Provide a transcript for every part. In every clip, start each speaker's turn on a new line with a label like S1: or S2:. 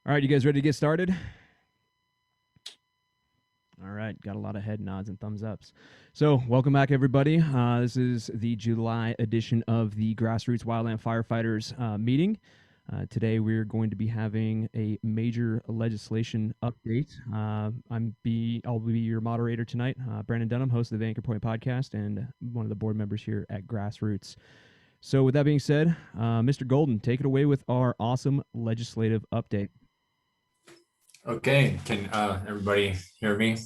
S1: All right, you guys ready to get started? All right, got a lot of head nods and thumbs ups. So, welcome back, everybody. This is the July edition of the Grassroots Wildland Firefighters meeting. Today, we're going to be having a major legislation update. I'll be your moderator tonight, Brandon Dunham, host of the Anchor Point podcast and one of the board members here at Grassroots. So, with that being said, Mr. Golden, take it away with our awesome legislative update.
S2: Okay, can everybody hear me?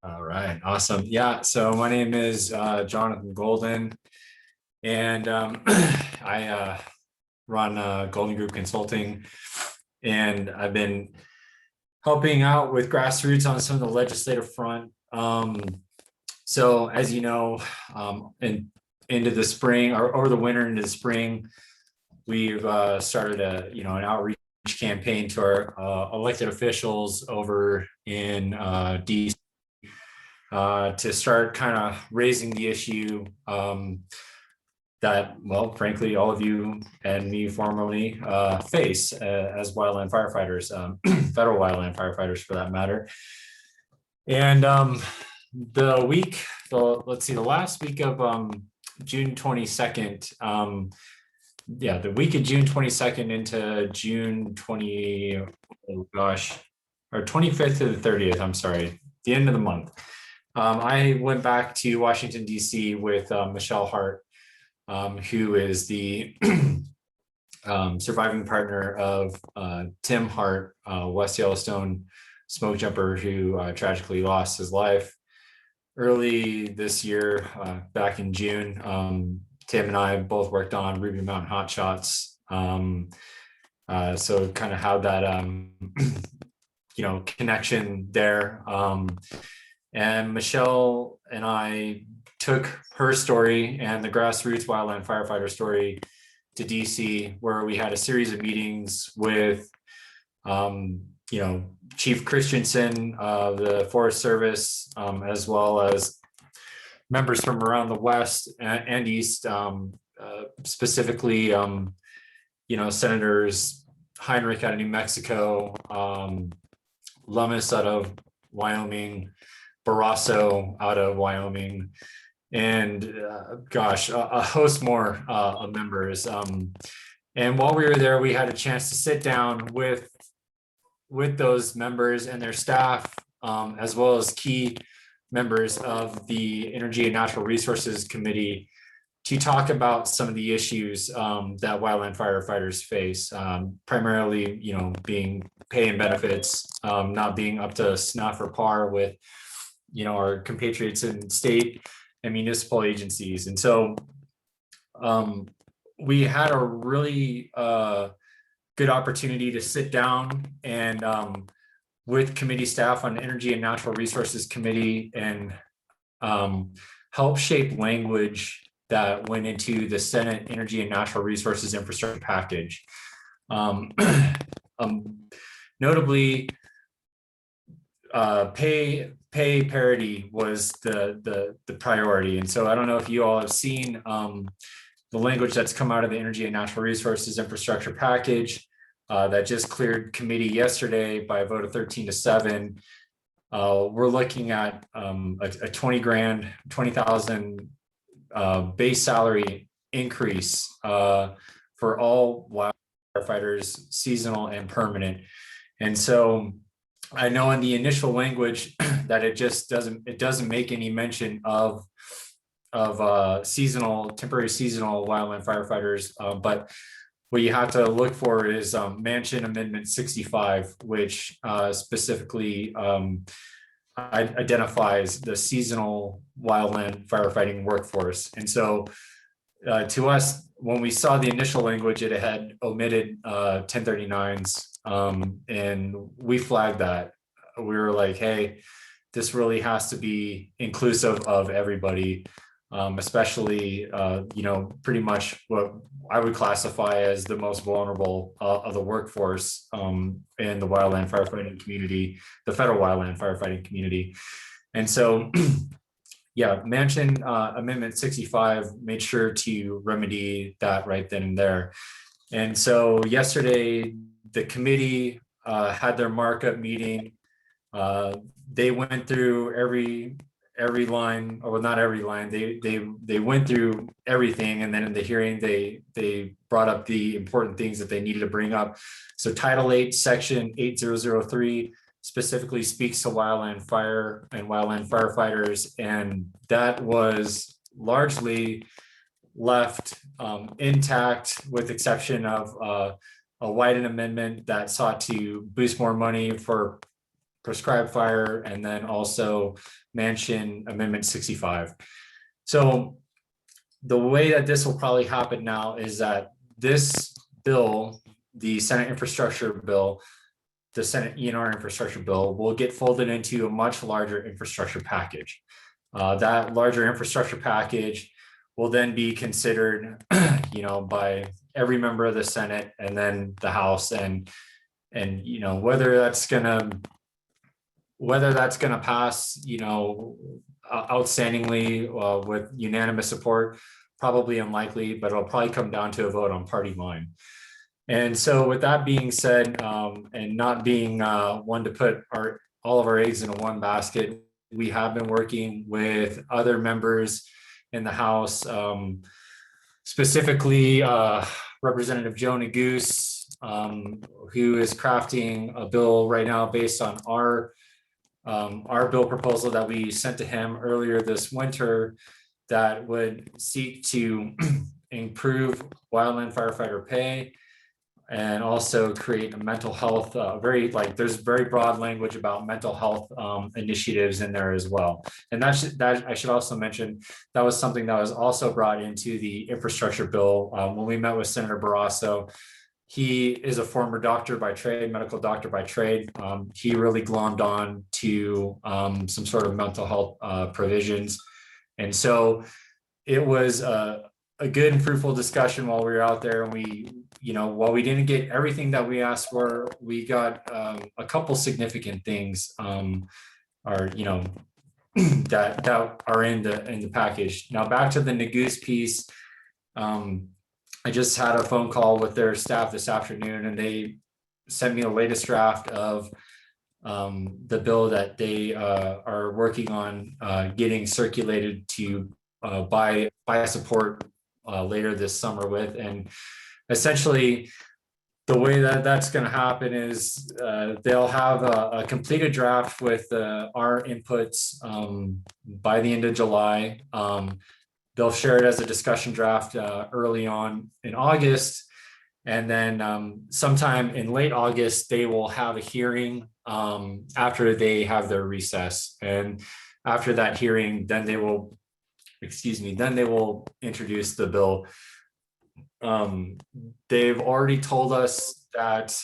S2: All right, awesome. Yeah, so my name is Jonathan Golden, and I run Golden Group Consulting, and I've been helping out with Grassroots on some of the legislative front. So as you know, into the spring or over the winter into the spring, we've started an outreach campaign to our elected officials over in DC to start kind of raising the issue that, well, frankly, all of you and me formerly face as wildland firefighters, federal wildland firefighters for that matter. And the last week of June 22nd, the week of June 22nd into June 25th to the 30th, I'm sorry, the end of the month. I went back to Washington, D.C. with Michelle Hart, who is the surviving partner of Tim Hart, West Yellowstone smoke jumper, who tragically lost his life early this year, back in June. Tim and I both worked on Ruby Mountain Hot Shots. So kind of how that, connection there. And Michelle and I took her story and the Grassroots Wildland Firefighter story to DC, where we had a series of meetings with, Chief Christensen of the Forest Service, as well as members from around the West and East, specifically, Senators Heinrich out of New Mexico, Lummis out of Wyoming, Barrasso out of Wyoming, and a host more of members. And while we were there, we had a chance to sit down with those members and their staff, as well as key members of the Energy and Natural Resources Committee, to talk about some of the issues that wildland firefighters face, primarily, being pay and benefits, not being up to snuff or par with, our compatriots in state and municipal agencies. And so we had a really good opportunity to sit down and with committee staff on Energy and Natural Resources Committee and help shape language that went into the Senate Energy and Natural Resources Infrastructure Package. Notably, pay parity was the priority. And so I don't know if you all have seen the language that's come out of the Energy and Natural Resources Infrastructure Package that just cleared committee yesterday by a vote of 13-7. We're looking at a $20,000 base salary increase for all wildland firefighters, seasonal and permanent. And so I know in the initial language that it doesn't make any mention of temporary seasonal wildland firefighters, but what you have to look for is Manchin Amendment 65, which specifically identifies the seasonal wildland firefighting workforce. And so to us, when we saw the initial language, it had omitted 1039s, and we flagged that. We were like, hey, this really has to be inclusive of everybody, especially, pretty much what I would classify as the most vulnerable of the workforce in the wildland firefighting community, the federal wildland firefighting community. And so, Manchin Amendment 65 made sure to remedy that right then and there. And so yesterday, the committee had their markup meeting. They went through every line, or not every line. They went through everything, and then in the hearing, they brought up the important things that they needed to bring up. So Title 8, Section 8003 specifically speaks to wildland fire and wildland firefighters, and that was largely left intact, with exception of a Wyden amendment that sought to boost more money for prescribed fire, and then also Manchin Amendment 65. So the way that this will probably happen now is that this bill, the Senate infrastructure bill, the Senate E&R infrastructure bill, will get folded into a much larger infrastructure package. That larger infrastructure package will then be considered, by every member of the Senate and then the House, and whether that's gonna pass, outstandingly with unanimous support, probably unlikely, but it'll probably come down to a vote on party line. And so with that being said, and not being one to put all of our eggs into one basket, we have been working with other members in the House, specifically Representative Joe Neguse, who is crafting a bill right now based on our bill proposal that we sent to him earlier this winter, that would seek to improve wildland firefighter pay, and also create a mental health, there's very broad language about mental health initiatives in there as well. And that I should also mention, that was something that was also brought into the infrastructure bill when we met with Senator Barrasso. He is a former doctor by trade, medical doctor by trade. He really glommed on to some sort of mental health provisions. And so it was a good and fruitful discussion while we were out there. And while we didn't get everything that we asked for, we got a couple significant things that are in the package. Now back to the Neguse piece. I just had a phone call with their staff this afternoon, and they sent me the latest draft of the bill that they are working on getting circulated to buy support later this summer with. And essentially, the way that that's going to happen is they'll have a completed draft with our inputs by the end of July. They'll share it as a discussion draft early on in August. And then sometime in late August, they will have a hearing after they have their recess. And after that hearing, then they will introduce the bill. They've already told us that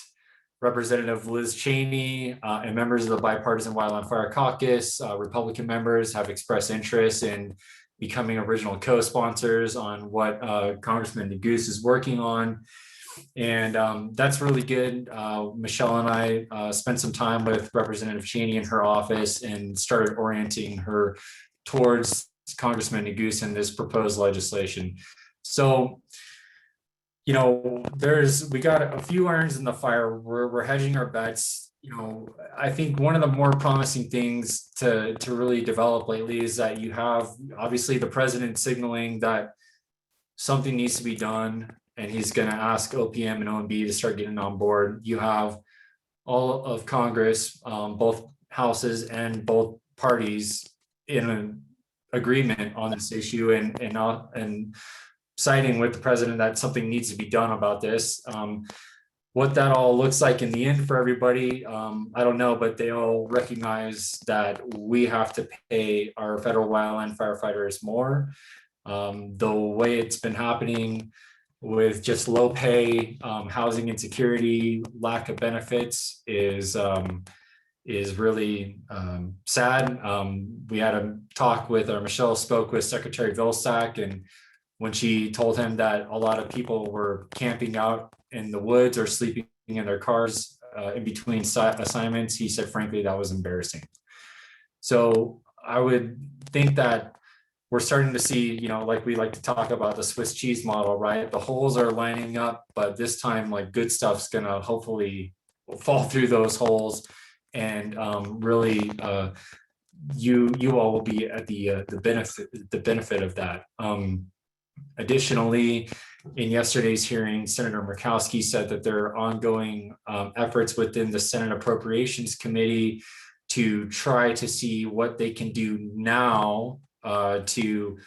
S2: Representative Liz Cheney and members of the Bipartisan Wildland Fire Caucus, Republican members, have expressed interest in becoming original co-sponsors on what Congressman Neguse is working on. And that's really good. Michelle and I spent some time with Representative Cheney in her office and started orienting her towards Congressman Neguse and this proposed legislation. So, we got a few irons in the fire. We're hedging our bets. I think one of the more promising things to really develop lately is that you have obviously the president signaling that something needs to be done, and he's going to ask OPM and OMB to start getting on board. You have all of Congress, both houses and both parties, in an agreement on this issue, and citing with the president that something needs to be done about this. What that all looks like in the end for everybody, I don't know, but they all recognize that we have to pay our federal wildland firefighters more. The way it's been happening with just low pay, housing insecurity, lack of benefits is really sad. We had a talk with, Michelle spoke with Secretary Vilsack, and when she told him that a lot of people were camping out in the woods or sleeping in their cars in between assignments, he said, frankly, that was embarrassing. So I would think that we're starting to see, like we like to talk about the Swiss cheese model, right? The holes are lining up, but this time, like, good stuff's gonna hopefully fall through those holes, and really, you all will be at the benefit of that. Additionally, in yesterday's hearing, Senator Murkowski said that there are ongoing efforts within the Senate Appropriations Committee to try to see what they can do now to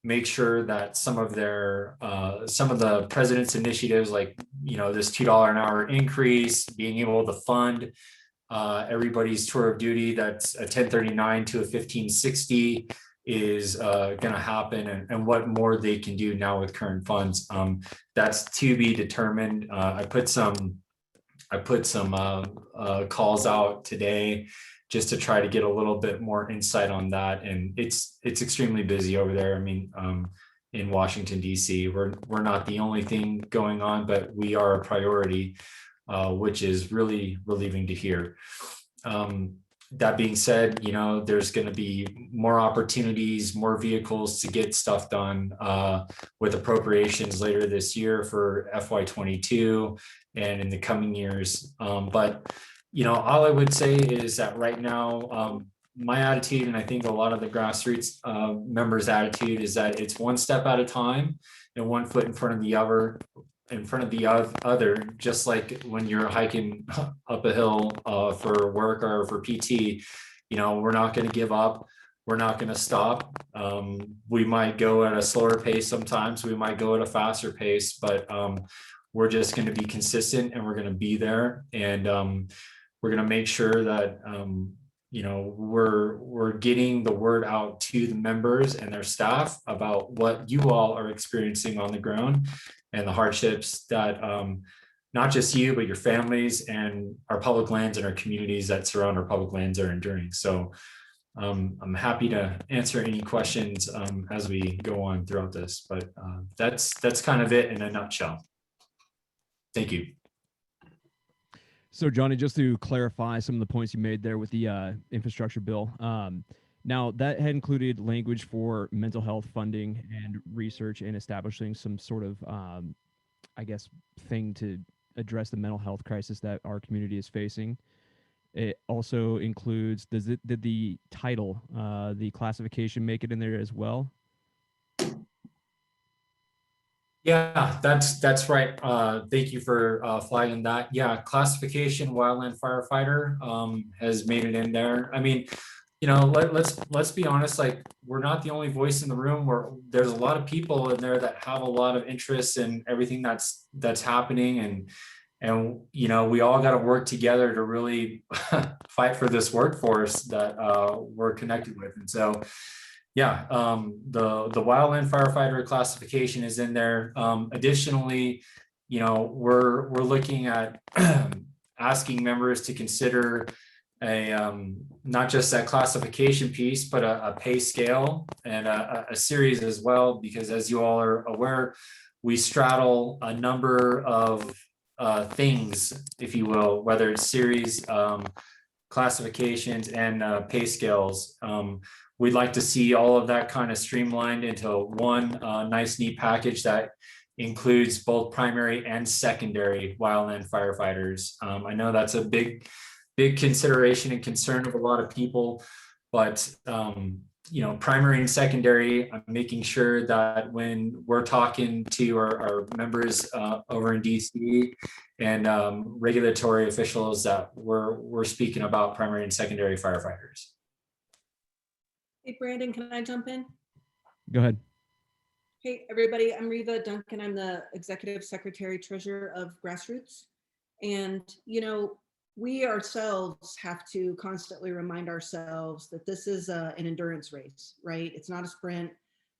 S2: make sure that some of the president's initiatives, like this $2 an hour increase, being able to fund everybody's tour of duty that's a 1039 to a 1560 is going to happen, and what more they can do now with current funds. That's to be determined. I put some calls out today just to try to get a little bit more insight on that, and it's extremely busy over there. I mean, in Washington D.C., we're not the only thing going on, but we are a priority, which is really relieving to hear. That being said, there's going to be more opportunities, more vehicles to get stuff done with appropriations later this year for FY22 and in the coming years. But all I would say is that right now, my attitude, and I think a lot of the grassroots members' attitude, is that it's one step at a time and one foot in front of the other, just like when you're hiking up a hill for work or for PT. We're not going to give up. We're not going to stop. We might go at a slower pace sometimes. We might go at a faster pace, but we're just going to be consistent, and we're going to be there, and we're going to make sure that we're getting the word out to the members and their staff about what you all are experiencing on the ground, and the hardships that not just you, but your families and our public lands and our communities that surround our public lands are enduring. So I'm happy to answer any questions as we go on throughout this, but that's kind of it in a nutshell. Thank you.
S1: So Johnny, just to clarify some of the points you made there with the infrastructure bill, now that had included language for mental health funding and research and establishing some sort of, I guess, thing to address the mental health crisis that our community is facing. It also includes, did the title, the classification, make it in there as well?
S2: Yeah, that's right. Thank you for flagging that. Yeah, classification wildland firefighter has made it in there. I mean, let's be honest, like, we're not the only voice in the room. There's a lot of people in there that have a lot of interest in everything that's happening, and we all got to work together to really fight for this workforce that we're connected with. And so, yeah, the wildland firefighter classification is in there. Additionally, we're looking at asking members to consider not just that classification piece, but a pay scale and a series as well, because as you all are aware, we straddle a number of things, if you will, whether it's series, classifications, and pay scales. We'd like to see all of that kind of streamlined into one nice, neat package that includes both primary and secondary wildland firefighters. I know that's a big consideration and concern of a lot of people, but primary and secondary, I'm making sure that when we're talking to our members over in DC and regulatory officials, that we're speaking about primary and secondary firefighters.
S3: Hey, Brandon, can I jump in?
S1: Go ahead.
S3: Hey, everybody, I'm Reva Duncan. I'm the Executive Secretary Treasurer of Grassroots. And, we ourselves have to constantly remind ourselves that this is an endurance race, right? It's not a sprint.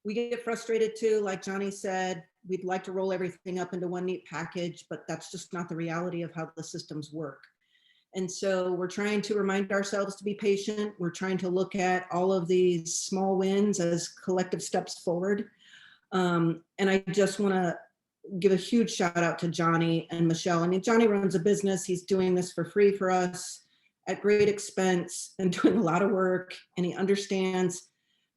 S3: We get frustrated too, like Johnny said, we'd like to roll everything up into one neat package, but that's just not the reality of how the systems work. And so we're trying to remind ourselves to be patient. We're trying to look at all of these small wins as collective steps forward. And I just want to give a huge shout out to Johnny and Michelle. I mean, Johnny runs a business. He's doing this for free for us at great expense and doing a lot of work. And he understands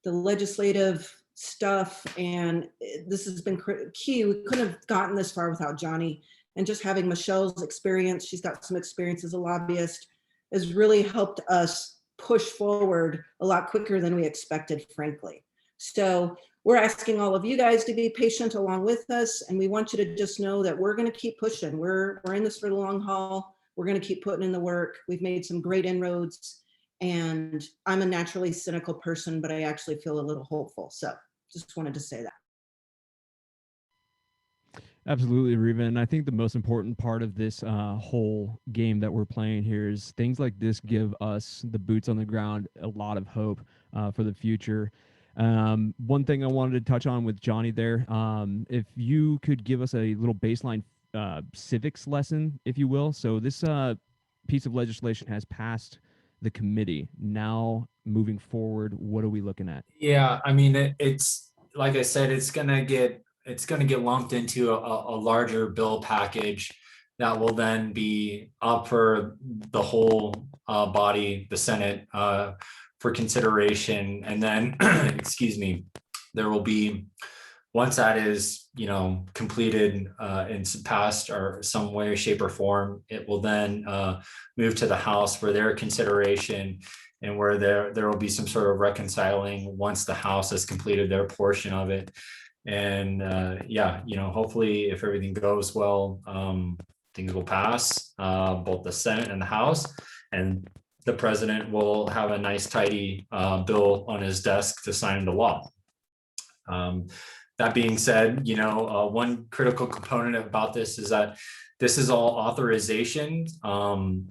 S3: the legislative stuff. And this has been key. We couldn't have gotten this far without Johnny. And just having Michelle's experience, she's got some experience as a lobbyist, has really helped us push forward a lot quicker than we expected, frankly. So we're asking all of you guys to be patient along with us. And we want you to just know that we're going to keep pushing. We're in this for the long haul. We're going to keep putting in the work. We've made some great inroads. And I'm a naturally cynical person, but I actually feel a little hopeful. So just wanted to say that.
S1: Absolutely, Reva. And I think the most important part of this whole game that we're playing here is things like this give us, the boots on the ground, a lot of hope for the future. One thing I wanted to touch on with Johnny there, if you could give us a little baseline civics lesson, if you will. So this piece of legislation has passed the committee. Now, moving forward, what are we looking at?
S2: Yeah, I mean, it's like I said, it's gonna get lumped into a larger bill package that will then be up for the whole body, the Senate, for consideration. And then, excuse me, there will be, once that is, completed and passed or some way, shape, or form, it will then move to the House for their consideration, and where there will be some sort of reconciling once the House has completed their portion of it. And hopefully, if everything goes well, things will pass, both the Senate and the House, and the president will have a nice, tidy bill on his desk to sign into law. That being said, one critical component about this is that this is all authorization.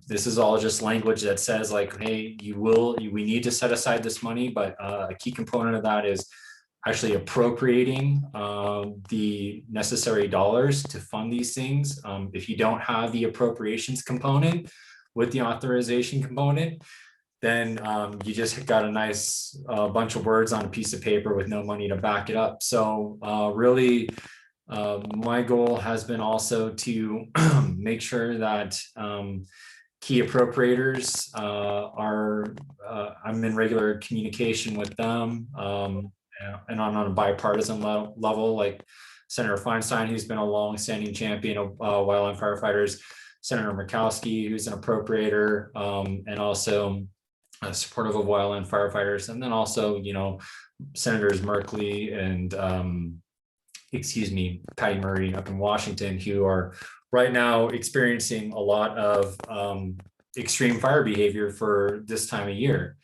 S2: This is all just language that says, like, hey, we need to set aside this money, but a key component of that is actually appropriating the necessary dollars to fund these things. If you don't have the appropriations component with the authorization component, then you just got a nice bunch of words on a piece of paper with no money to back it up. So really, my goal has been also to make sure that key appropriators I'm in regular communication with them, and on a bipartisan level, like Senator Feinstein, who's been a long-standing champion of wildland firefighters, Senator Murkowski, who's an appropriator, and also supportive of wildland firefighters, and then also, Senators Merkley and Patty Murray up in Washington, who are right now experiencing a lot of extreme fire behavior for this time of year.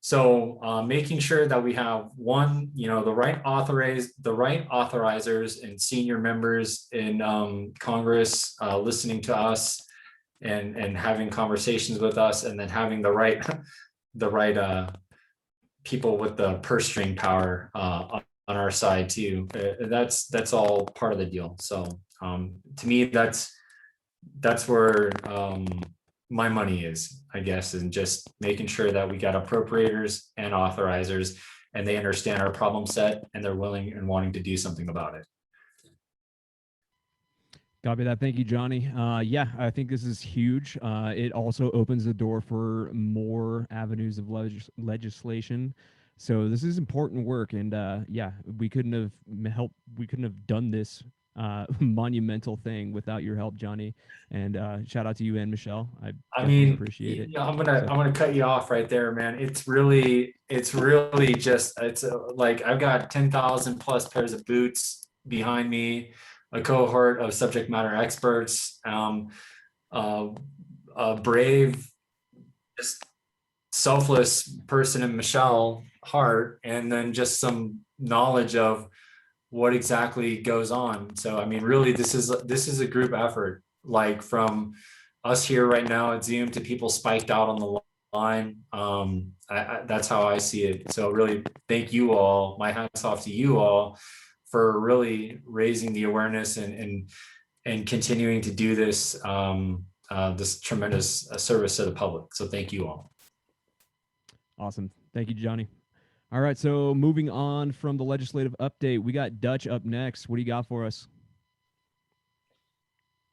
S2: So making sure that we have the right authorizers and senior members in Congress listening to us and having conversations with us, and then having the right people with the purse string power on our side too. That's all part of the deal. So to me, that's where my money is, I guess, and just making sure that we got appropriators and authorizers, and they understand our problem set, and they're willing and wanting to do something about it.
S1: Copy that. Thank you, Johnny. Yeah, I think this is huge. It also opens the door for more avenues of legislation. So this is important work, and yeah, we couldn't have done this monumental thing without your help, Johnny. And shout out to you and Michelle. I mean, appreciate it.
S2: I'm gonna cut you off right there, man. It's really just like I've got 10,000 plus pairs of boots behind me, a cohort of subject matter experts, a brave, just selfless person in Michelle Hart, and then just some knowledge of what exactly goes on. So I mean, really, this is a group effort, like from us here right now at Zoom to people spiked out on the line. That's how I see it. So really, thank you all. My hats off to you all for really raising the awareness and continuing to do this this tremendous service to the public. So thank you all.
S1: Awesome. Thank you, Johnny. All right, so moving on from the legislative update, we got Dutch up next. What do you got for us?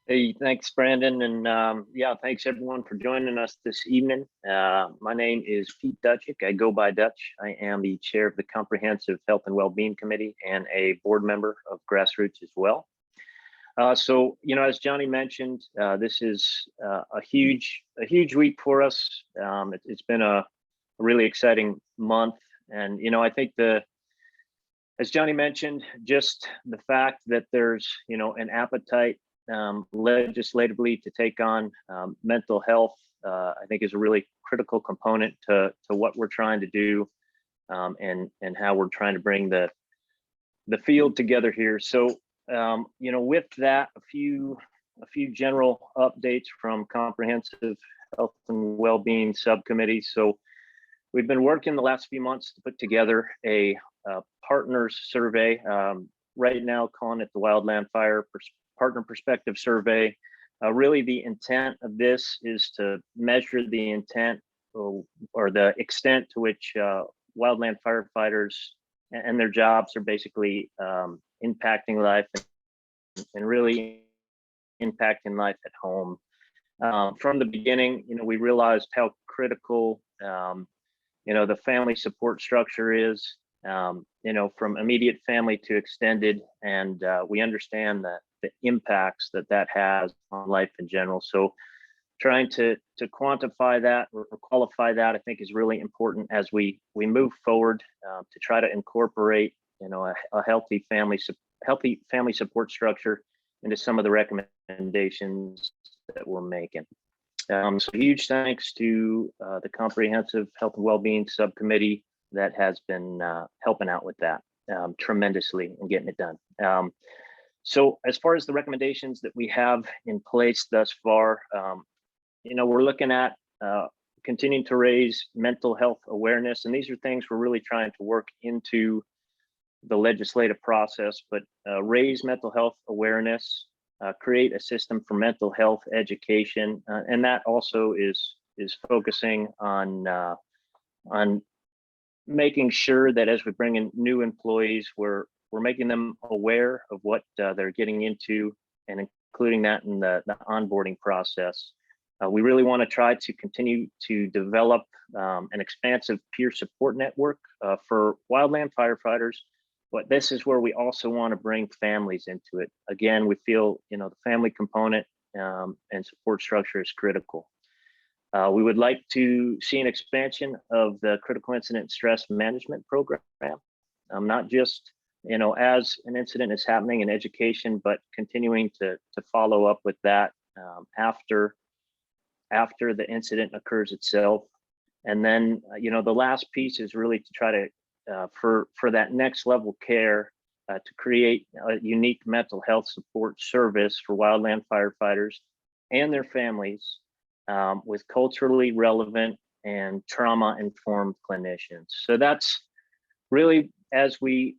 S4: Hey, thanks, Brandon. And yeah, thanks everyone for joining us this evening. My name is Pete Dutchick. I go by Dutch. I am the chair of the Comprehensive Health and Wellbeing Committee and a board member of Grassroots as well. So, as Johnny mentioned, this is a huge week for us. It's been a really exciting month. And, I think as Johnny mentioned, just the fact that there's, an appetite legislatively to take on mental health, I think is a really critical component to what we're trying to do, and how we're trying to bring the field together here. So, with that, a few general updates from Comprehensive Health and Wellbeing Subcommittee. So we've been working the last few months to put together a partners survey, right now calling it the Wildland Fire Partner Perspective Survey. Really, the intent of this is to measure the intent or the extent to which wildland firefighters and their jobs are basically impacting life and really impacting life at home. From the beginning, we realized how critical, the family support structure is, from immediate family to extended, and we understand that the impacts that has on life in general. So trying to quantify that or qualify that, I think, is really important as we move forward to try to incorporate, a healthy family support structure into some of the recommendations that we're making. So huge thanks to the Comprehensive Health and Wellbeing Subcommittee that has been helping out with that tremendously and getting it done. So as far as the recommendations that we have in place thus far, we're looking at continuing to raise mental health awareness. And these are things we're really trying to work into the legislative process, but raise mental health awareness, create a system for mental health education. And that also is focusing on making sure that as we bring in new employees, we're making them aware of what they're getting into and including that in the onboarding process. We really want to try to continue to develop an expansive peer support network for wildland firefighters, but this is where we also want to bring families into it. Again, we feel, the family component and support structure is critical. We would like to see an expansion of the critical incident stress management program, not just, as an incident is happening in education, but continuing to follow up with that after the incident occurs itself. And then, the last piece is really to try to, for that next level care, to create a unique mental health support service for wildland firefighters and their families, with culturally relevant and trauma-informed clinicians. So that's really, as we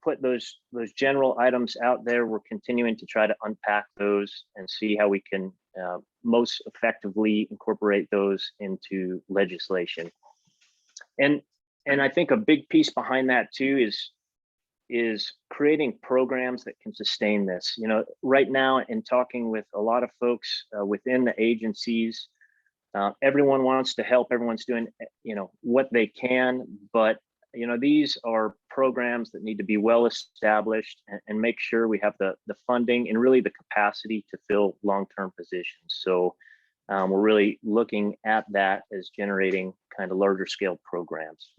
S4: put those general items out there, we're continuing to try to unpack those and see how we can most effectively incorporate those into legislation. And I think a big piece behind that too is creating programs that can sustain this. Right now, in talking with a lot of folks within the agencies, everyone wants to help. Everyone's doing, what they can, but these are programs that need to be well established and make sure we have the funding and really the capacity to fill long-term positions. So we're really looking at that as generating kind of larger scale programs.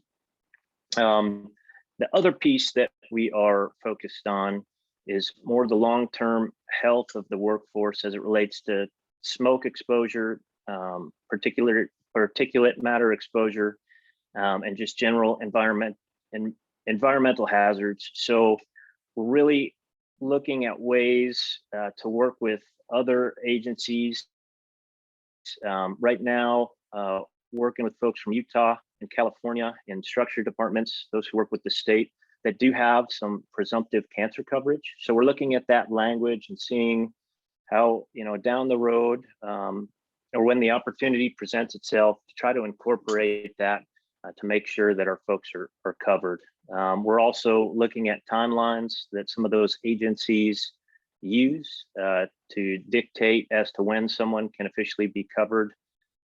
S4: The other piece that we are focused on is more the long-term health of the workforce as it relates to smoke exposure, particular particulate matter exposure, and just general environmental hazards. So we're really looking at ways to work with other agencies. Right now, working with folks from Utah and California in structure departments, those who work with the state that do have some presumptive cancer coverage. So we're looking at that language and seeing how, down the road, or when the opportunity presents itself, to try to incorporate that to make sure that our folks are covered. We're also looking at timelines that some of those agencies use to dictate as to when someone can officially be covered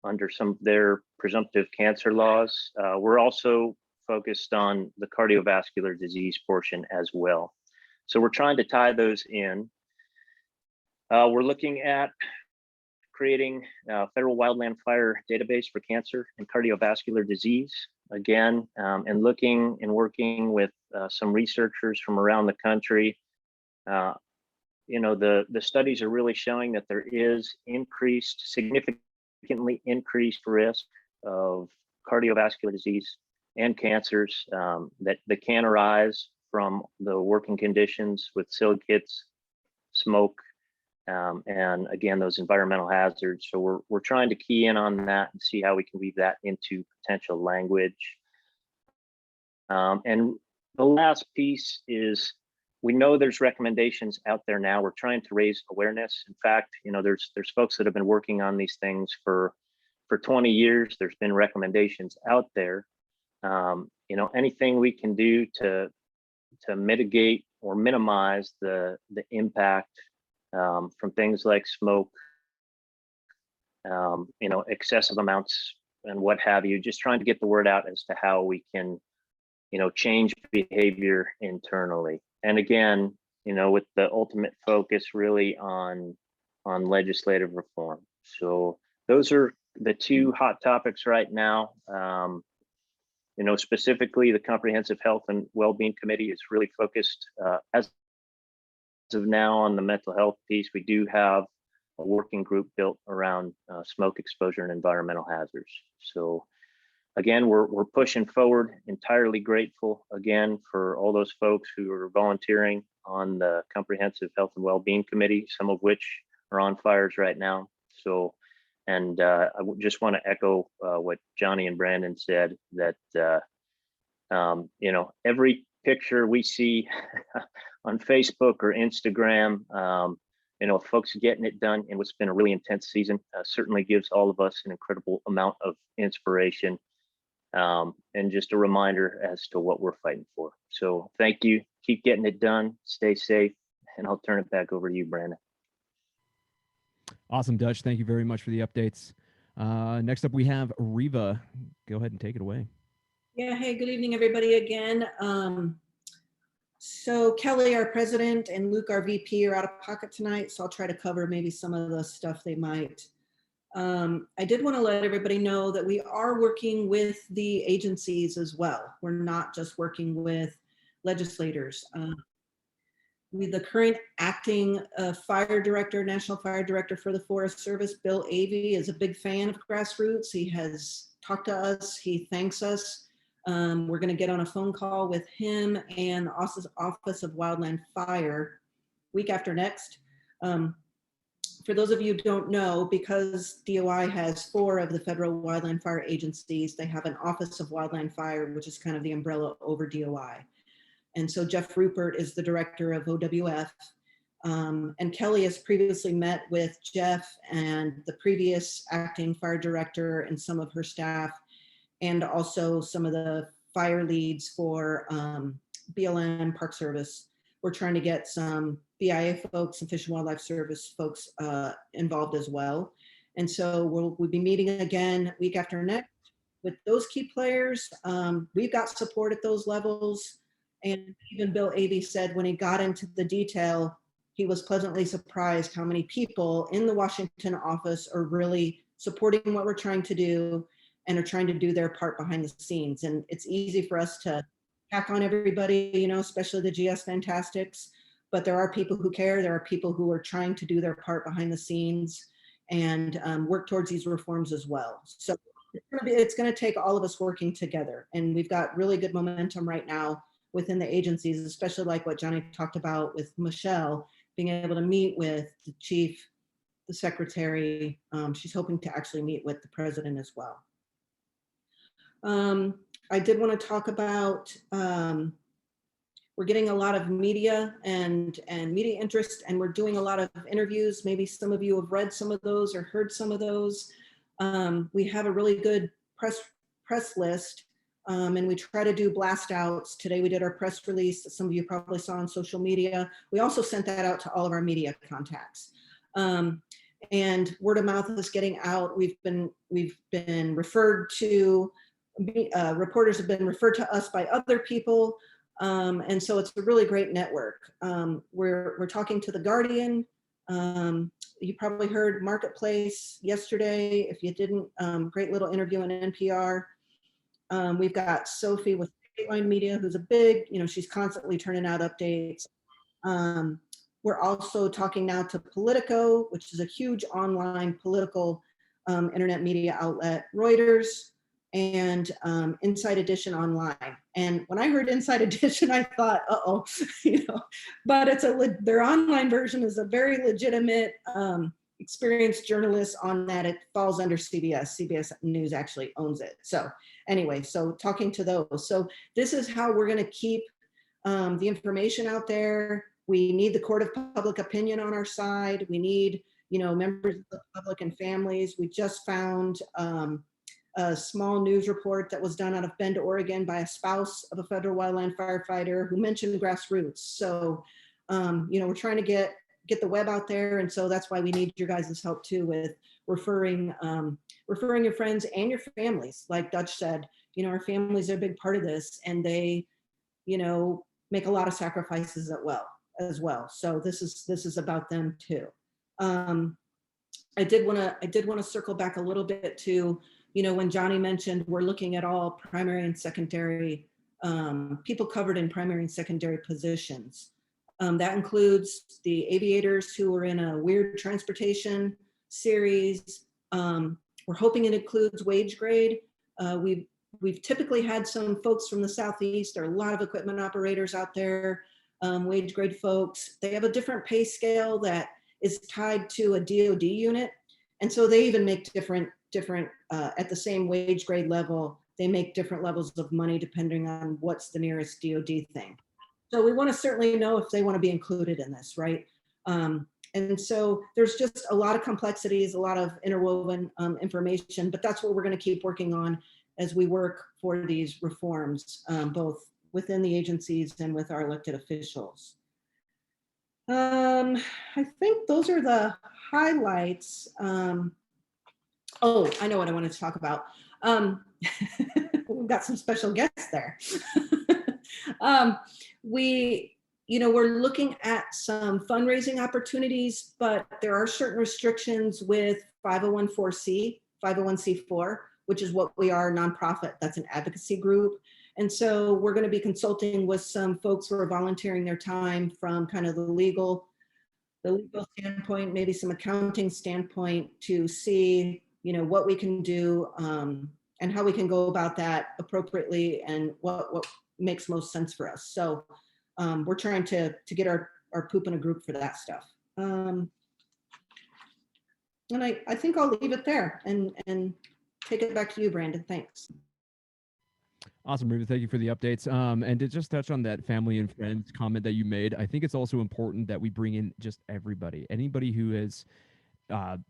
S4: under some of their presumptive cancer laws. We're also focused on the cardiovascular disease portion as well. So we're trying to tie those in. We're looking at creating a federal wildland fire database for cancer and cardiovascular disease again, and looking and working with some researchers from around the country. You know, the studies are really showing that there is significantly increased risk of cardiovascular disease and cancers that can arise from the working conditions with silicates, smoke, and again, those environmental hazards. So we're trying to key in on that and see how we can weave that into potential language. And the last piece is, we know there's recommendations out there now. We're trying to raise awareness. In fact, you know, there's folks that have been working on these things for 20 years. There's been recommendations out there. You know, anything we can do to mitigate or minimize the impact from things like smoke, you know, excessive amounts and what have you, just trying to get the word out as to how we can, you know, change behavior internally. And again, you know, with the ultimate focus really on legislative reform. So those are the two hot topics right now. You know, specifically the Comprehensive Health and Wellbeing Committee is really focused as of now on the mental health piece. We do have a working group built around smoke exposure and environmental hazards. So again, we're pushing forward. Entirely grateful again for all those folks who are volunteering on the Comprehensive Health and Wellbeing Committee, some of which are on fires right now. So, and I just want to echo what Johnny and Brandon said, that you know, every picture we see on Facebook or Instagram, you know, folks getting it done in what's been a really intense season, certainly gives all of us an incredible amount of inspiration. And just a reminder as to what we're fighting for. So thank you. Keep getting it done. Stay safe. And I'll turn it back over to you, Brandon.
S1: Awesome, Dutch. Thank you very much for the updates. Next up, we have Riva. Go ahead and take it away.
S3: Yeah, hey, good evening, everybody again. So Kelly, our president, and Luke, our VP, are out of pocket tonight, so I'll try to cover maybe some of the stuff they might. I did want to let everybody know that we are working with the agencies as well. We're not just working with legislators. The current acting fire director, national fire director for the Forest Service, Bill Avey, is a big fan of Grassroots. He has talked to us. He thanks us. We're going to get on a phone call with him and the Office of Wildland Fire week after next. For those of you who don't know, because DOI has 4 of the federal wildland fire agencies, they have an Office of Wildland Fire, which is kind of the umbrella over DOI. And so Jeff Rupert is the director of OWF. And Kelly has previously met with Jeff and the previous acting fire director and some of her staff, and also some of the fire leads for BLM Park Service. We're trying to get some BIA folks and Fish and Wildlife Service folks involved as well. And so we'll be meeting again week after next with those key players. We've got support at those levels. And even Bill Avey said when he got into the detail, he was pleasantly surprised how many people in the Washington office are really supporting what we're trying to do and are trying to do their part behind the scenes. And it's easy for us to hack on everybody, you know, especially the GS Fantastics, but there are people who care. There are people who are trying to do their part behind the scenes and work towards these reforms as well. So it's going to take all of us working together. And we've got really good momentum right now within the agencies, especially like what Johnny talked about with Michelle, being able to meet with the chief, the secretary. She's hoping to actually meet with the president as well. I did want to talk about, we're getting a lot of media and media interest, and we're doing a lot of interviews. Maybe some of you have read some of those or heard some of those. We have a really good press list And we try to do blast outs. Today we did our press release that some of you probably saw on social media. We also sent that out to all of our media contacts. And word of mouth is getting out. We've been referred to, reporters have been referred to us by other people. And so it's a really great network. We're talking to The Guardian. You probably heard Marketplace yesterday. If you didn't, great little interview on NPR. We've got Sophie with Dateline Media, who's a big, she's constantly turning out updates. We're also talking now to Politico, which is a huge online political internet media outlet, Reuters, and Inside Edition Online. And when I heard Inside Edition, I thought, uh-oh, but their online version is a very legitimate, experienced journalists on that. It falls under CBS. CBS News actually owns it. So anyway, so talking to those. So this is how we're going to keep the information out there. We need the court of public opinion on our side. We need, members of the public and families. We just found a small news report that was done out of Bend, Oregon by a spouse of a federal wildland firefighter who mentioned Grassroots. So, we're trying to get the web out there. And so that's why we need your guys' help too with referring your friends and your families. Like Dutch said, our families are a big part of this, and they, make a lot of sacrifices as well. So this is about them too. I did want to circle back a little bit to, when Johnny mentioned we're looking at all primary and secondary people covered in primary and secondary positions. That includes the aviators who are in a weird transportation series. We're hoping it includes wage grade. We've typically had some folks from the Southeast. There are a lot of equipment operators out there, wage grade folks. They have a different pay scale that is tied to a DoD unit. And so they even make different at the same wage grade level, they make different levels of money depending on what's the nearest DoD thing. So we want to certainly know if they want to be included in this, right? And so there's just a lot of complexities, a lot of interwoven information, but that's what we're going to keep working on as we work for these reforms, both within the agencies and with our elected officials. I think those are the highlights. Oh, I know what I wanted to talk about. We've got some special guests there. We're looking at some fundraising opportunities, but there are certain restrictions with 501c4, which is what we are, a nonprofit. That's an advocacy group. And so we're going to be consulting with some folks who are volunteering their time from kind of the legal standpoint, maybe some accounting standpoint, to see, what we can do and how we can go about that appropriately and what makes most sense for us. So we're trying to get our poop in a group for that stuff. And I think I'll leave it there and take it back to you, Brandon. Thanks.
S1: Awesome, Riva. Thank you for the updates. And to just touch on that family and friends comment that you made, I think it's also important that we bring in just everybody. Anybody who has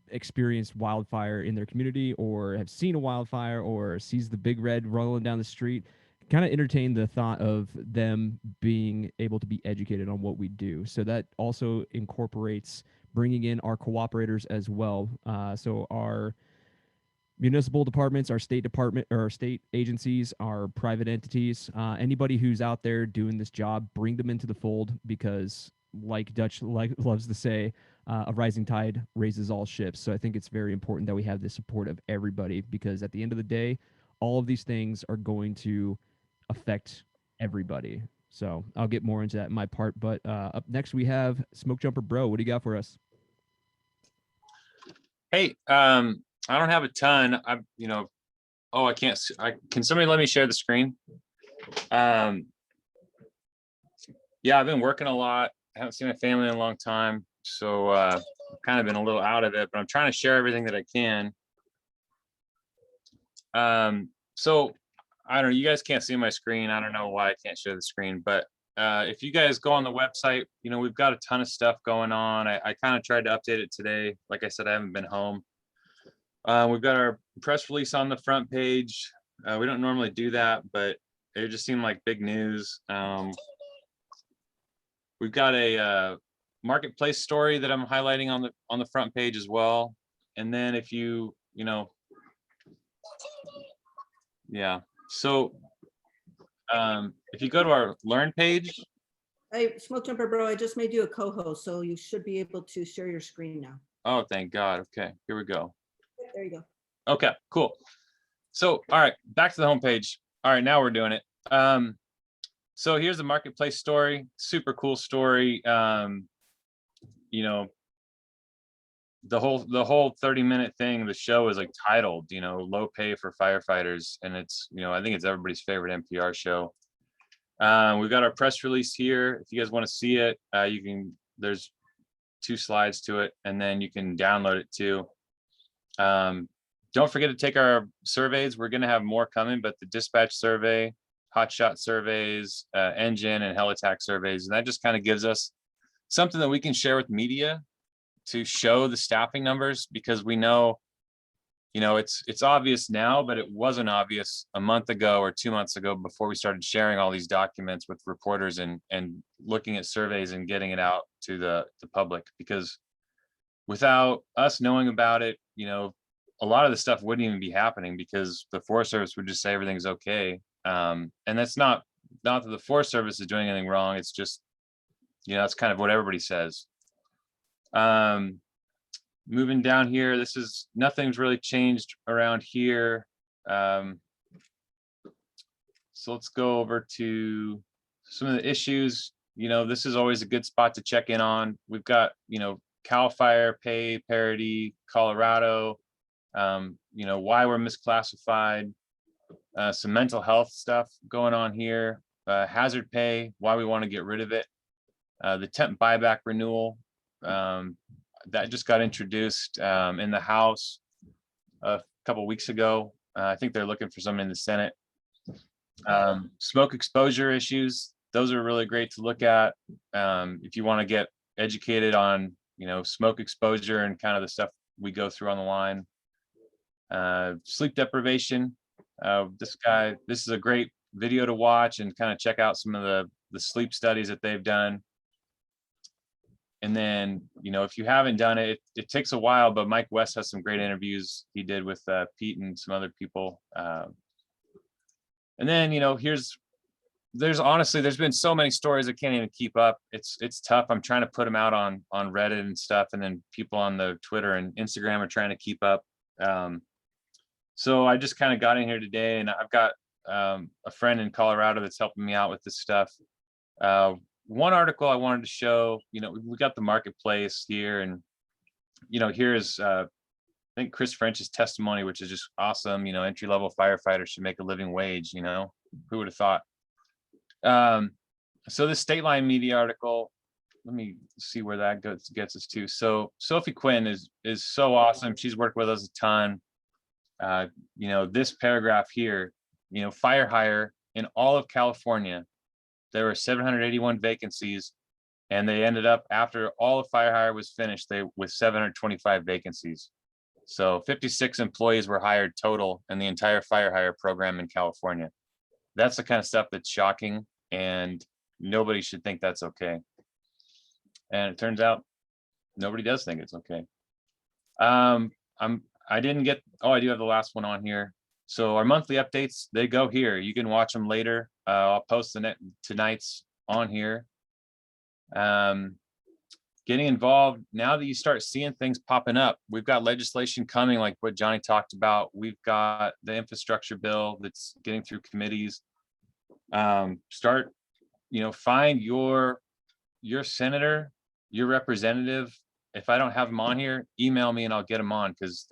S1: experienced wildfire in their community or have seen a wildfire or sees the big red rolling down the street, kind of entertain the thought of them being able to be educated on what we do. So that also incorporates bringing in our cooperators as well. So our municipal departments, our state department, or our state agencies, our private entities, anybody who's out there doing this job, bring them into the fold, because like Dutch loves to say, a rising tide raises all ships. So I think it's very important that we have the support of everybody, because at the end of the day, all of these things are going to affect everybody. So I'll get more into that in my part. But up next we have Smoke Jumper Bro. What do you got for us?
S5: Hey, I don't have a ton. I can't. Can somebody let me share the screen? Yeah, I've been working a lot. I haven't seen my family in a long time, so I've kind of been a little out of it. But I'm trying to share everything that I can. So I don't know. You guys can't see my screen. I don't know why I can't share the screen, but if you guys go on the website, we've got a ton of stuff going on. I kind of tried to update it today. Like I said, I haven't been home. We've got our press release on the front page. We don't normally do that, but it just seemed like big news. We've got a marketplace story that I'm highlighting on the front page as well. And then if you know, yeah. So if you go to our Learn page.
S3: Hey, Smoke Jumper Bro, I just made you a co-host, so you should be able to share your screen now.
S5: Oh, thank God. Okay, here we go.
S3: There you go.
S5: Okay, cool. So, all right, back to the homepage. All right, now we're doing it. So here's the marketplace story. Super cool story. You know, the whole 30-minute thing, the show is like titled, you know, Low Pay for Firefighters, and it's, you know, I think it's everybody's favorite NPR show. We've got our press release here. If you guys want to see it, you can. There's 2 slides to it, and then you can download it too. Don't forget to take our surveys. We're going to have more coming, but the dispatch survey, hotshot surveys, engine and hell attack surveys, and that just kind of gives us something that we can share with media to show the staffing numbers, because we know, you know, it's obvious now, but it wasn't obvious a month ago or 2 months ago before we started sharing all these documents with reporters and looking at surveys and getting it out to the public. Because without us knowing about it, you know, a lot of the stuff wouldn't even be happening, because the Forest Service would just say everything's okay. And that's not that the Forest Service is doing anything wrong. It's just, you know, that's kind of what everybody says. Moving down here, nothing's really changed around here. So let's go over to some of the issues. You know, this is always a good spot to check in on. We've got, you know, CAL FIRE pay parity, Colorado, you know, why we're misclassified, some mental health stuff going on here, hazard pay, why we want to get rid of it, the temp buyback renewal, that just got introduced in the House a couple weeks ago. I think they're looking for something in the Senate. Smoke exposure issues, those are really great to look at if you want to get educated on, you know, smoke exposure and kind of the stuff we go through on the line. Sleep deprivation. This is a great video to watch and kind of check out some of the sleep studies that they've done. And then, you know, if you haven't done it, it takes a while, but Mike West has some great interviews he did with Pete and some other people. And then, you know, there's been so many stories I can't even keep up. It's tough. I'm trying to put them out on Reddit and stuff, and then people on the Twitter and Instagram are trying to keep up. So I just kind of got in here today, and I've got a friend in Colorado that's helping me out with this stuff. One article I wanted to show, you know, we got the marketplace here, and, you know, here's I think Chris French's testimony, which is just awesome. You know, entry-level firefighters should make a living wage, you know, who would have thought? So this State Line Media article, let me see where that gets us to. So Sophie Quinn is so awesome. She's worked with us a ton. You know, this paragraph here, you know, fire hire in all of California, there were 781 vacancies, and they ended up, after all of fire hire was finished, with 725 vacancies. So 56 employees were hired total in the entire fire hire program in California. That's the kind of stuff that's shocking, and nobody should think that's okay. And it turns out nobody does think it's okay. I didn't get, I do have the last one on here. So our monthly updates, they go here. You can watch them later. I'll post tonight's on here. Getting involved, now that you start seeing things popping up, we've got legislation coming, like what Johnny talked about. We've got the infrastructure bill that's getting through committees. Start, you know, find your senator, your representative. If I don't have them on here, email me and I'll get them on, because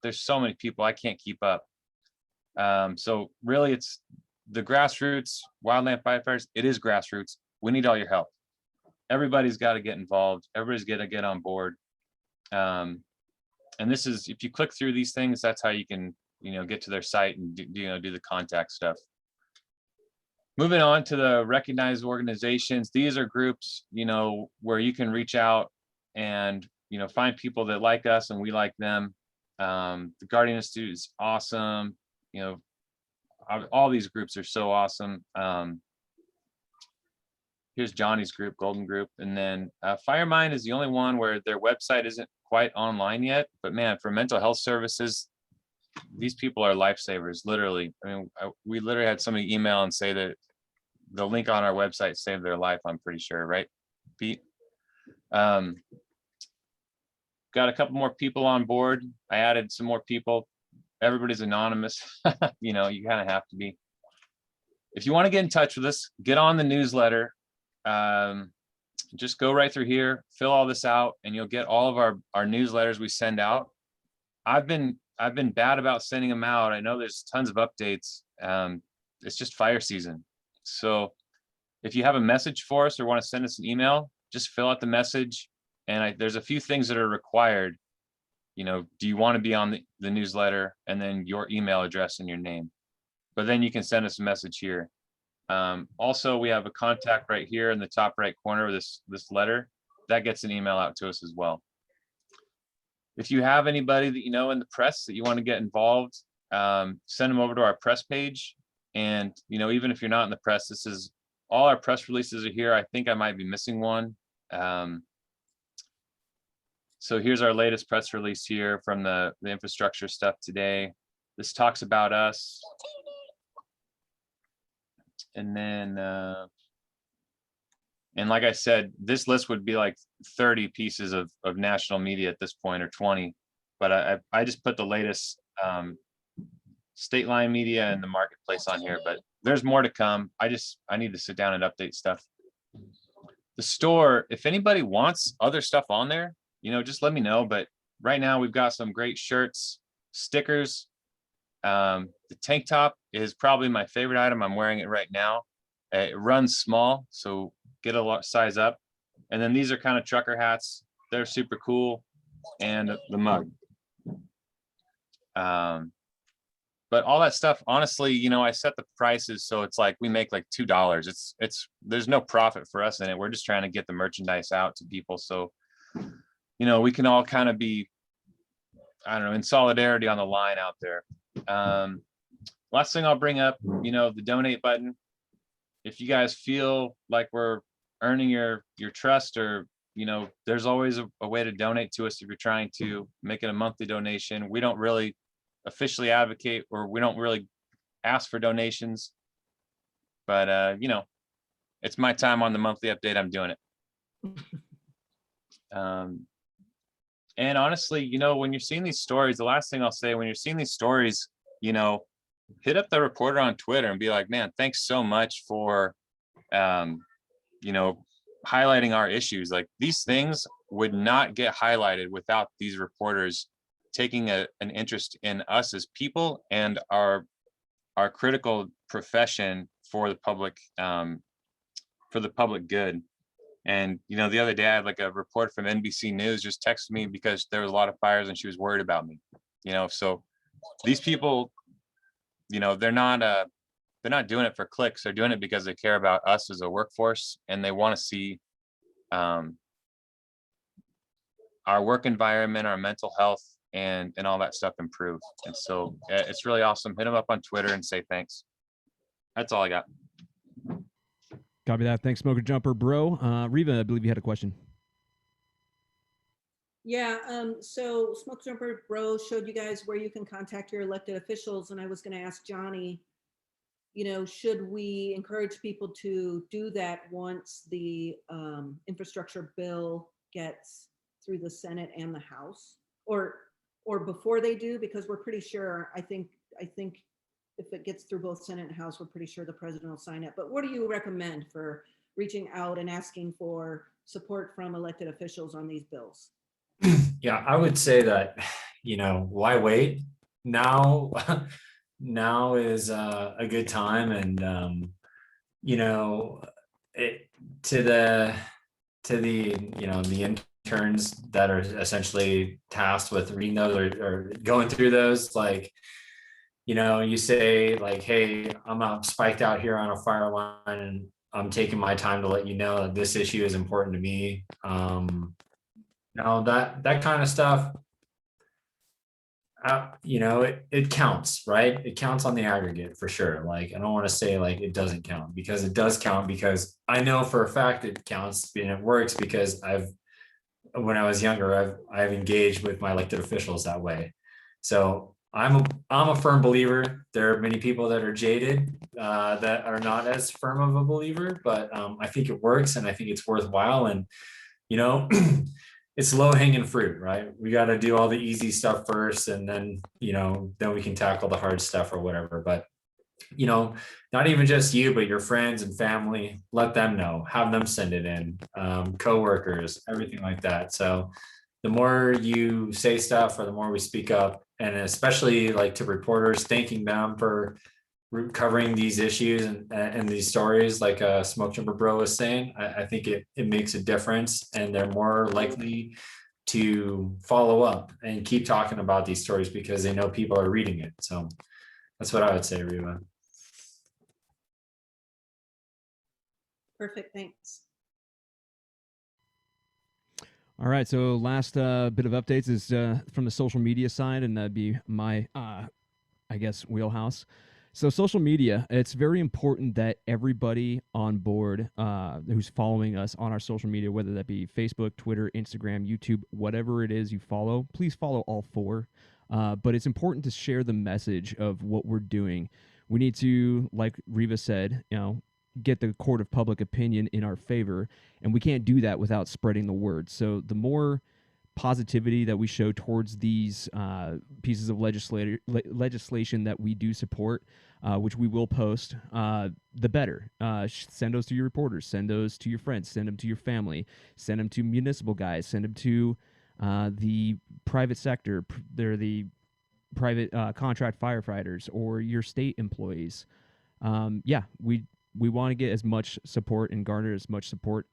S5: there's so many people, I can't keep up. So really, it's the Grassroots Wildland Firefighters. It is grassroots. We need all your help. Everybody's got to get involved. Everybody's got to get on board. And this is, if you click through these things, that's how you can, you know, get to their site and do the contact stuff. Moving on to the recognized organizations. These are groups, you know, where you can reach out and, you know, find people that like us and we like them. The Guardian Institute is awesome. You know, all these groups are so awesome. Here's Johnny's group, Golden Group, and then Firemind is the only one where their website isn't quite online yet. But man, for mental health services, these people are lifesavers, literally. I mean, we literally had somebody email and say that the link on our website saved their life, I'm pretty sure, right, Pete? Got a couple more people on board. I added some more people. Everybody's anonymous. You know, you kind of have to be. If you want to get in touch with us, get on the newsletter. Just go right through here, fill all this out, and you'll get all of our newsletters we send out. I've been bad about sending them out. I know there's tons of updates. It's just fire season. So if you have a message for us or want to send us an email, just fill out the message. And there's a few things that are required. You know, do you want to be on the newsletter, and then your email address and your name? But then you can send us a message here. Also, we have a contact right here in the top right corner of this letter that gets an email out to us as well. If you have anybody that you know in the press that you want to get involved, send them over to our press page. And, you know, even if you're not in the press, this is all our press releases are here. I think I might be missing one. So here's our latest press release here from the infrastructure stuff today. This talks about us. And then, and like I said, this list would be like 30 pieces of national media at this point, or 20, but I just put the latest state line media and the marketplace on here, but there's more to come. I need to sit down and update stuff. The store, if anybody wants other stuff on there, you know, just let me know. But right now we've got some great shirts, stickers. The tank top is probably my favorite item. I'm wearing it right now. It runs small, so get a size up. And then these are kind of trucker hats. They're super cool. And the mug. But all that stuff, honestly, you know, I set the prices so it's like we make like $2. There's no profit for us in it. We're just trying to get the merchandise out to people, so you know, we can all kind of be, I don't know, in solidarity on the line out there. Last thing I'll bring up, you know, the donate button. If you guys feel like we're earning your trust, or you know, there's always a way to donate to us if you're trying to make it a monthly donation. We don't really officially advocate, or we don't really ask for donations, but you know, it's my time on the monthly update. I'm doing it. And honestly, you know, when you're seeing these stories, the last thing I'll say, when you're seeing these stories, you know, hit up the reporter on Twitter and be like, man, thanks so much for, you know, highlighting our issues. Like, these things would not get highlighted without these reporters taking an interest in us as people and our critical profession for the public good. And, you know, the other day I had like a report from NBC News just texted me because there was a lot of fires and she was worried about me, you know. So these people, you know, they're not doing it for clicks. They're doing it because they care about us as a workforce, and they want to see our work environment, our mental health, and all that stuff improve. And so it's really awesome. Hit them up on Twitter and say thanks. That's all I got.
S1: Copy that. Thanks, Smoker Jumper, bro. Riva, I believe you had a question.
S3: Yeah, so Smoke Jumper Bro showed you guys where you can contact your elected officials, and I was going to ask Johnny, you know, should we encourage people to do that once the infrastructure bill gets through the Senate and the House, or before they do? Because we're pretty sure, I think if it gets through both Senate and House, we're pretty sure the president will sign it. But what do you recommend for reaching out and asking for support from elected officials on these bills?
S2: Yeah, I would say that, you know, why wait? Now is a good time. And you know, to the you know, the interns that are essentially tasked with reading those or going through those, like, you know, you say like, hey, I'm spiked out here on a fire line, and I'm taking my time to let you know that this issue is important to me. You know, that kind of stuff. it counts, right? It counts on the aggregate for sure. Like, I don't want to say like it doesn't count, because it does count, because I know for a fact it counts and it works, because when I was younger, I've engaged with my elected officials that way. So I'm a firm believer. There are many people that are jaded, that are not as firm of a believer, but I think it works, and I think it's worthwhile. And you know, it's low hanging fruit, right? We got to do all the easy stuff first, and then then we can tackle the hard stuff or whatever. But not even just you, but your friends and family, let them know, have them send it in, coworkers, everything like that. So the more you say stuff, or the more we speak up, and especially like to reporters, thanking them for covering these issues and these stories, like Smoke Jumper Bro was saying, I think it makes a difference, and they're more likely to follow up and keep talking about these stories, because they know people are reading it. So that's what I would say, Riva.
S3: Perfect, thanks.
S1: All right, so last bit of updates is from the social media side, and that'd be my, I guess, wheelhouse. So social media, it's very important that everybody on board who's following us on our social media, whether that be Facebook, Twitter, Instagram, YouTube, whatever it is you follow, please follow all four. But it's important to share the message of what we're doing. We need to, like Riva said, get the court of public opinion in our favor, and we can't do that without spreading the word. So the more positivity that we show towards these pieces of legislation that we do support, which we will post, the better. Send those to your reporters, send those to your friends, send them to your family, send them to municipal guys, send them to the private sector, they're the private contract firefighters, or your state employees. We want to get as much support and garner as much support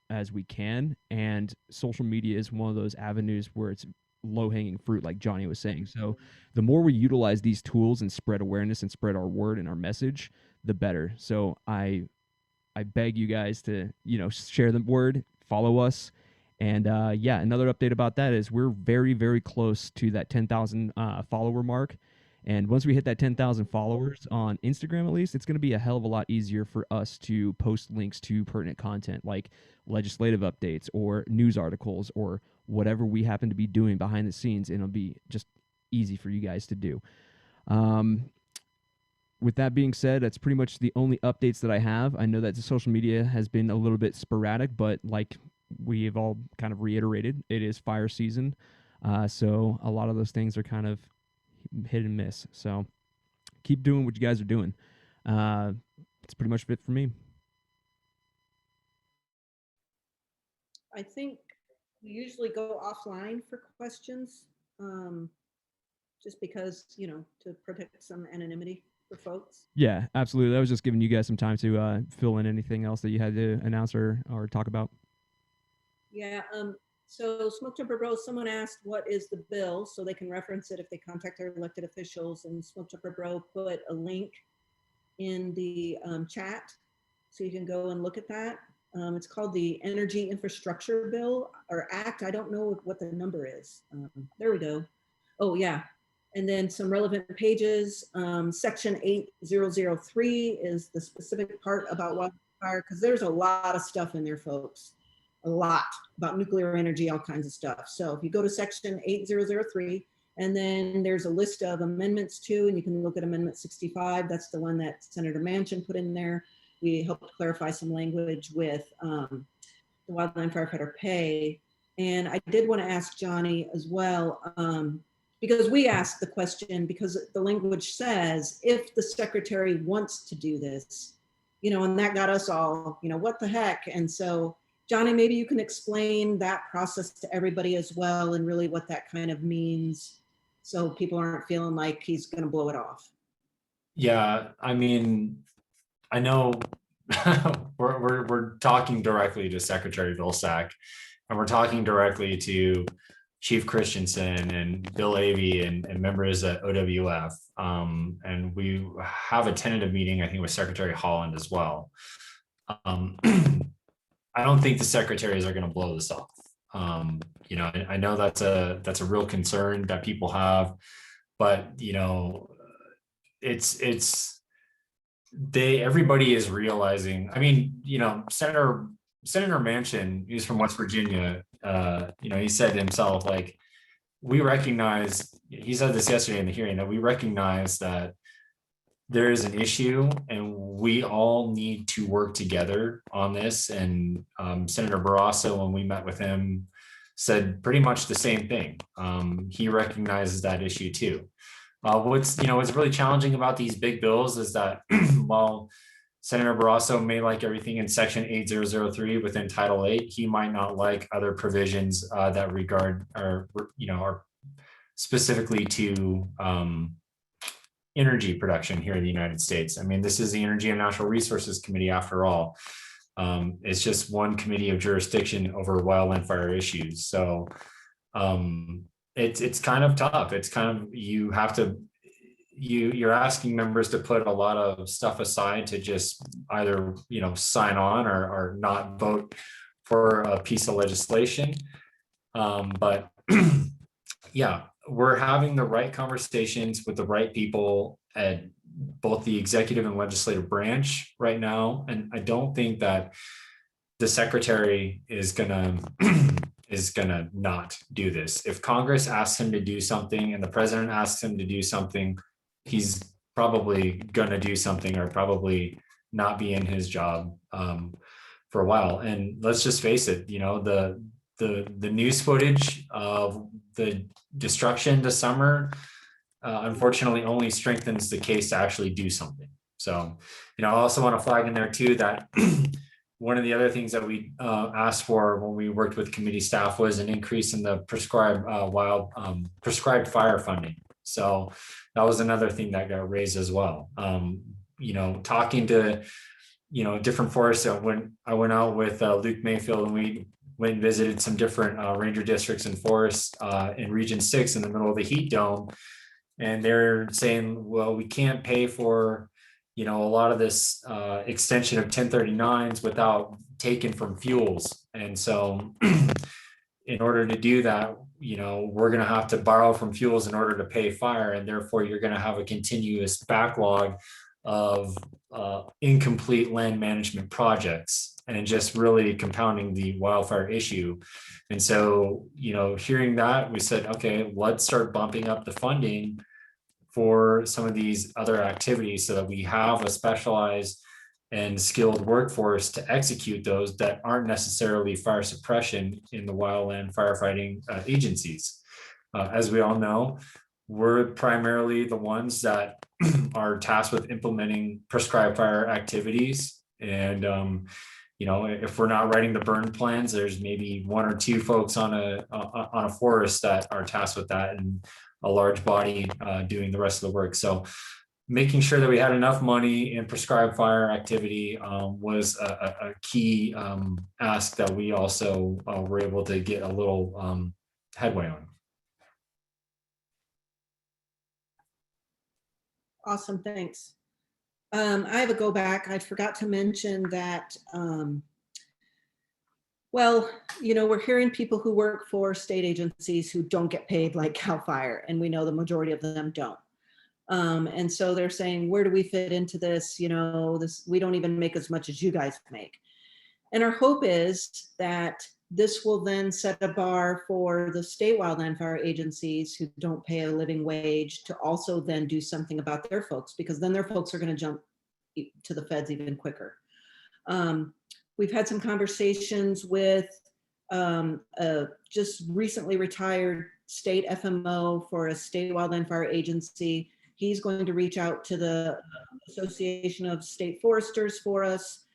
S1: as we can, and social media is one of those avenues where it's low-hanging fruit, like Johnny was saying. So the more we utilize these tools and spread awareness and spread our word and our message, the better. So I beg you guys to share the word, follow us, and another update about that is we're very, very close to that 10,000 follower mark. And once we hit that 10,000 followers on Instagram, at least, it's going to be a hell of a lot easier for us to post links to pertinent content like legislative updates or news articles or whatever we happen to be doing behind the scenes. And it'll be just easy for you guys to do. With that being said, that's pretty much the only updates that I have. I know that the social media has been a little bit sporadic, but like we have all kind of reiterated, it is fire season. So a lot of those things are kind of hit and miss. So keep doing what you guys are doing. It's pretty much it for me.
S3: I think we usually go offline for questions, just because, to protect some anonymity for folks.
S1: Yeah, absolutely. I was just giving you guys some time to fill in anything else that you had to announce or talk about.
S3: Yeah. So Smoke Jumper Bro, someone asked what is the bill, so they can reference it if they contact their elected officials, and Smoke Jumper Bro put a link in the chat, so you can go and look at that. It's called the Energy Infrastructure Bill or Act. I don't know what the number is. There we go. Oh yeah. And then some relevant pages. Section 8003 is the specific part about wildfire, because there's a lot of stuff in there, folks. A lot about nuclear energy, all kinds of stuff. So if you go to section 8003, and then there's a list of amendments too, and you can look at amendment 65. That's the one that Senator Manchin put in there. We helped clarify some language with the wildland firefighter pay. And I did want to ask Johnny as well, because we asked the question, because the language says if the secretary wants to do this, and that got us all, what the heck? And so Johnny, maybe you can explain that process to everybody as well, and really what that kind of means, so people aren't feeling like he's going to blow it off.
S2: Yeah, I mean, I know we're talking directly to Secretary Vilsack, and we're talking directly to Chief Christensen and Bill Avey and members at OWF. And we have a tentative meeting, I think, with Secretary Holland as well. I don't think the secretaries are going to blow this off. I know that's a real concern that people have. but everybody is realizing. I mean, Senator Manchin, he's from West Virginia. He said himself, like, we recognize, he said this yesterday in the hearing, that we recognize that there is an issue and we all need to work together on this. And Senator Barrasso, when we met with him, said pretty much the same thing. He recognizes that issue too. What's really challenging about these big bills is that while Senator Barrasso may like everything in Section 8003 within Title 8, he might not like other provisions that regard are specifically to energy production here in the United States. I mean, this is the Energy and Natural Resources Committee after all. It's just one committee of jurisdiction over wildland fire issues. So it's kind of tough. It's kind of, you're asking members to put a lot of stuff aside to just either sign on or not vote for a piece of legislation. But yeah, we're having the right conversations with the right people at both the executive and legislative branch right now. And I don't think that the secretary is gonna not do this. If Congress asks him to do something and the president asks him to do something, he's probably gonna do something or probably not be in his job for a while. And let's just face it, the news footage of the destruction this summer, unfortunately, only strengthens the case to actually do something. So, I also want to flag in there too that one of the other things that we asked for when we worked with committee staff was an increase in the prescribed fire funding. So that was another thing that got raised as well. Talking to different forests. When I went out with Luke Mayfield and we went and visited some different ranger districts and forests in Region 6 in the middle of the heat dome. And they're saying, well, we can't pay for, a lot of this extension of 1039s without taking from fuels. And so in order to do that, we're going to have to borrow from fuels in order to pay fire. And therefore, you're going to have a continuous backlog of incomplete land management projects, and just really compounding the wildfire issue. And so, hearing that, we said, okay, let's start bumping up the funding for some of these other activities so that we have a specialized and skilled workforce to execute those that aren't necessarily fire suppression in the wildland firefighting agencies. As we all know, we're primarily the ones that are tasked with implementing prescribed fire activities. And if we're not writing the burn plans, there's maybe one or two folks on a forest that are tasked with that, and a large body doing the rest of the work. So making sure that we had enough money in prescribed fire activity was a key ask that we also were able to get a little headway on.
S3: Awesome, thanks. I have a go back. I forgot to mention that, we're hearing people who work for state agencies who don't get paid like CAL FIRE, and we know the majority of them don't. And so they're saying, where do we fit into this? We don't even make as much as you guys make. And our hope is that this will then set a bar for the state wildland fire agencies who don't pay a living wage to also then do something about their folks, because then their folks are going to jump to the feds even quicker. We've had some conversations with a just recently retired state FMO for a state wildland fire agency. He's going to reach out to the Association of State Foresters for us,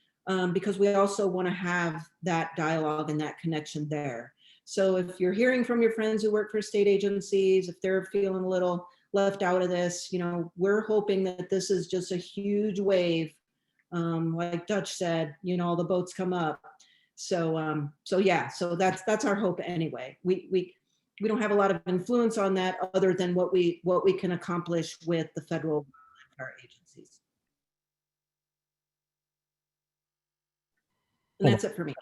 S3: because we also want to have that dialogue and that connection there. So if you're hearing from your friends who work for state agencies, if they're feeling a little left out of this, we're hoping that this is just a huge wave. Like Dutch said, all the boats come up. So that's our hope anyway. We don't have a lot of influence on that other than what we can accomplish with the federal fire agencies. And that's it for me.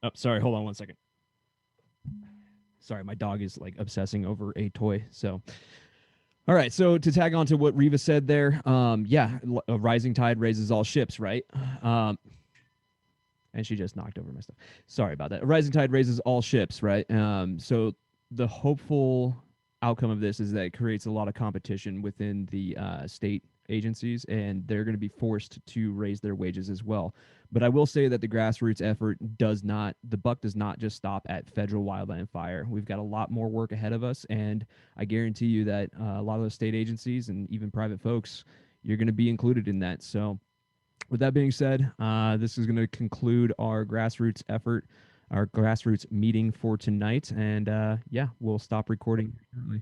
S1: Oh, sorry. Hold on one second. Sorry, my dog is like obsessing over a toy. So, All right, so to tag on to what Riva said there, yeah, a rising tide raises all ships, right? And she just knocked over my stuff. Sorry about that. A rising tide raises all ships, right? So the hopeful outcome of this is that it creates a lot of competition within the state agencies, and they're going to be forced to raise their wages as well. But I will say that the grassroots effort the buck does not just stop at federal wildland fire. We've got a lot more work ahead of us, and I guarantee you that a lot of those state agencies and even private folks, you're going to be included in that. So with that being said, this is going to conclude our grassroots effort, our grassroots meeting for tonight. And yeah, we'll stop recording shortly.